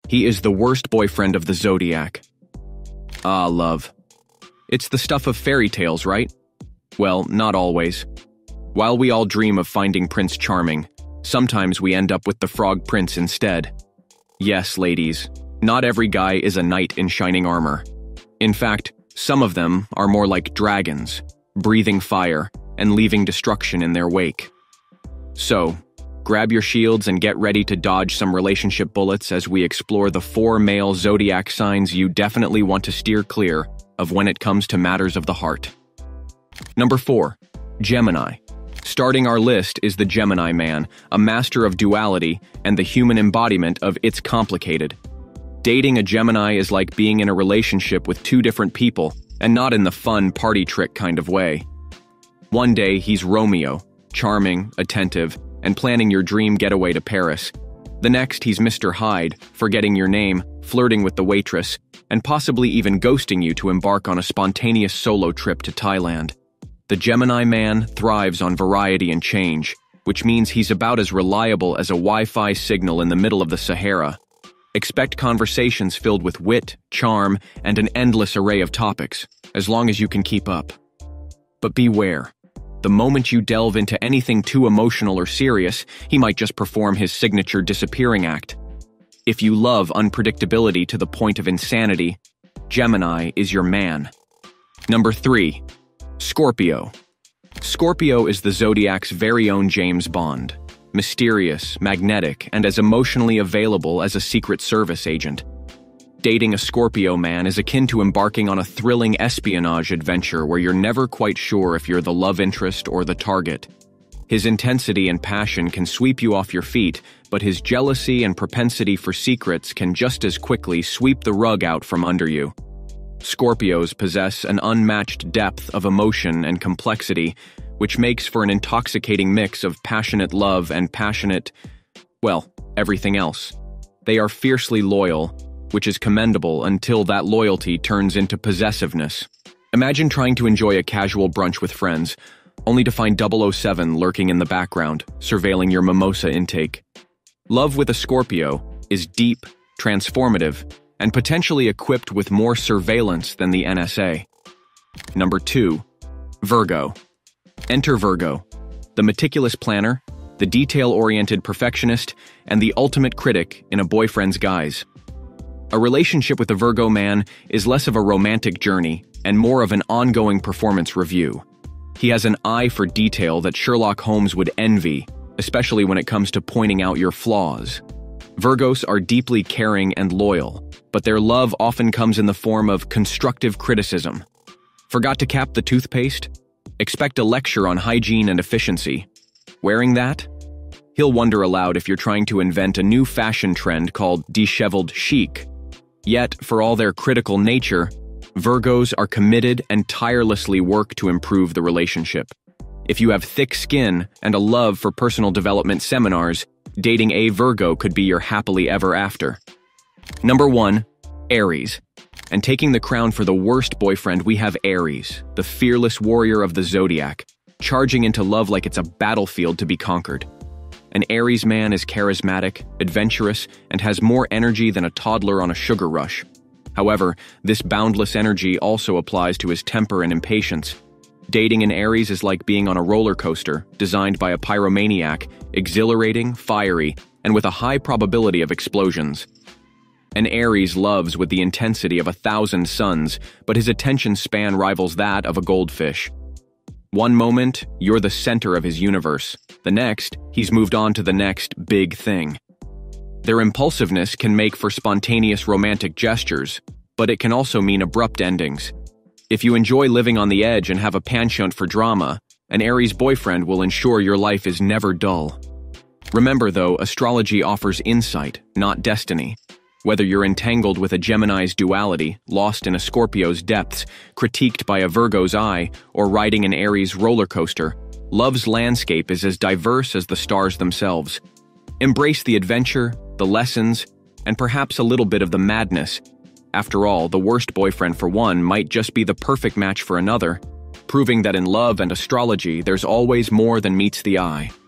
He is the worst boyfriend of the Zodiac. Ah, love. It's the stuff of fairy tales, right? Well, not always. While we all dream of finding Prince Charming, sometimes we end up with the Frog Prince instead. Yes, ladies, not every guy is a knight in shining armor. In fact, some of them are more like dragons, breathing fire and leaving destruction in their wake. So, grab your shields and get ready to dodge some relationship bullets as we explore the 4 male zodiac signs you definitely want to steer clear of when it comes to matters of the heart. Number 4. Gemini. Starting our list is the Gemini man, a master of duality and the human embodiment of "it's complicated." Dating a Gemini is like being in a relationship with 2 different people, and not in the fun party trick kind of way. One day he's Romeo, charming, attentive, and planning your dream getaway to Paris. The next he's Mr. Hyde, forgetting your name, flirting with the waitress, and possibly even ghosting you to embark on a spontaneous solo trip to Thailand. The Gemini man thrives on variety and change, which means he's about as reliable as a Wi-Fi signal in the middle of the Sahara. Expect conversations filled with wit, charm, and an endless array of topics, as long as you can keep up. But beware. The moment you delve into anything too emotional or serious, he might just perform his signature disappearing act. If you love unpredictability to the point of insanity, Gemini is your man. Number 3. Scorpio. Scorpio is the Zodiac's very own James Bond. Mysterious, magnetic, and as emotionally available as a Secret Service agent. Dating a Scorpio man is akin to embarking on a thrilling espionage adventure where you're never quite sure if you're the love interest or the target. His intensity and passion can sweep you off your feet, but his jealousy and propensity for secrets can just as quickly sweep the rug out from under you. Scorpios possess an unmatched depth of emotion and complexity, which makes for an intoxicating mix of passionate love and passionate, well, everything else. They are fiercely loyal, which is commendable until that loyalty turns into possessiveness. Imagine trying to enjoy a casual brunch with friends, only to find 007 lurking in the background, surveilling your mimosa intake. Love with a Scorpio is deep, transformative, and potentially equipped with more surveillance than the NSA. Number 2. Virgo. Enter Virgo, the meticulous planner, the detail-oriented perfectionist, and the ultimate critic in a boyfriend's guise. A relationship with a Virgo man is less of a romantic journey and more of an ongoing performance review. He has an eye for detail that Sherlock Holmes would envy, especially when it comes to pointing out your flaws. Virgos are deeply caring and loyal, but their love often comes in the form of constructive criticism. Forgot to cap the toothpaste? Expect a lecture on hygiene and efficiency. Wearing that? He'll wonder aloud if you're trying to invent a new fashion trend called disheveled chic. Yet, for all their critical nature, Virgos are committed and tirelessly work to improve the relationship. If you have thick skin and a love for personal development seminars, dating a Virgo could be your happily ever after. Number 1. Aries. And taking the crown for the worst boyfriend, we have Aries, the fearless warrior of the Zodiac, charging into love like it's a battlefield to be conquered. An Aries man is charismatic, adventurous, and has more energy than a toddler on a sugar rush. However, this boundless energy also applies to his temper and impatience. Dating an Aries is like being on a roller coaster, designed by a pyromaniac, exhilarating, fiery, and with a high probability of explosions. An Aries loves with the intensity of 1,000 suns, but his attention span rivals that of a goldfish. One moment, you're the center of his universe. The next, he's moved on to the next big thing. Their impulsiveness can make for spontaneous romantic gestures, but it can also mean abrupt endings. If you enjoy living on the edge and have a penchant for drama, an Aries boyfriend will ensure your life is never dull. Remember though, astrology offers insight, not destiny. Whether you're entangled with a Gemini's duality, lost in a Scorpio's depths, critiqued by a Virgo's eye, or riding an Aries roller coaster, love's landscape is as diverse as the stars themselves. Embrace the adventure, the lessons, and perhaps a little bit of the madness. After all, the worst boyfriend for one might just be the perfect match for another, proving that in love and astrology there's always more than meets the eye.